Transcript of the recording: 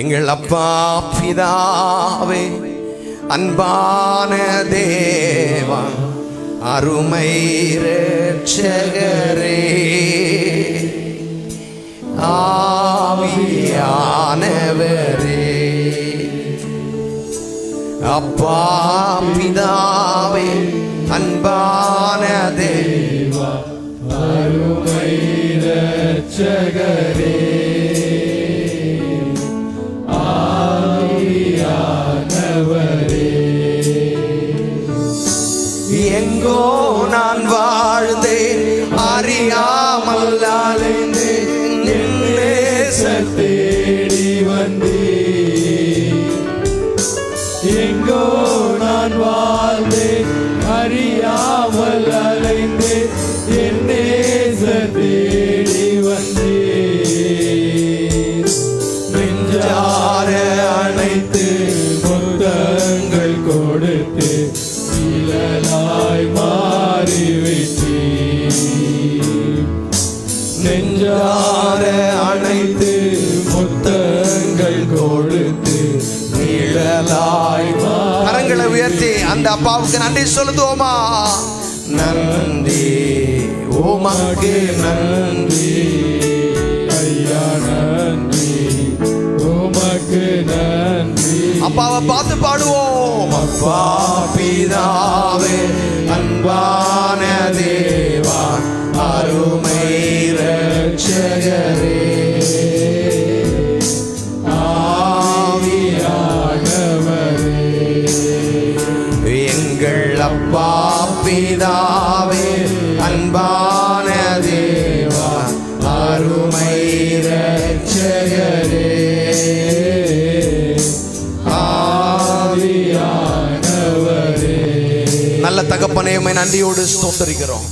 எங்கள் அப்பா பிதாவே, அன்பான தேவா, அருமை இரட்சகரே, ஆவியானவரே, அப்பா பிதாவே, அன்பான தேவா, அருமை இரட்சகரே, ஆவியானவரே, எங்கோ நான் வாழ்ந்தேன், அறியாமல் அலைந்தேன், தேடி வந்தீர். எங்கோ நான் வாழ்ந்தேன், அறியாமல் அலைந்தேன், என் நேச தேடி வந்தீர். நெஞ்சார அணைத்து முத்தங்கள் கொடுத்து இளனாய் மாறிவிட்டீர். நெஞ்சார அணைத்து முத்தங்கள் கொடுத்து நிழலாய் கரங்களை உயர்த்தி அந்த அப்பாவுக்கு நன்றி சொல்லுவோமா? நன்றி உமக்கு நன்றி ஐயா, நன்றி உமக்கு நன்றி. அப்பாவை பார்த்து பாடுவோம். அப்பா பிதாவே, அன்பான தேவா, அருமை இரட்சகரே, ஆவியானவரே, எங்கள் அப்பா பிதாவே, அன்பான தேவா, அருமை இரட்சகரே, ஆவியானவரே. நல்ல தகப்பனே, உம்மை நன்றியோடு ஸ்தோத்திரிக்கிறோம்.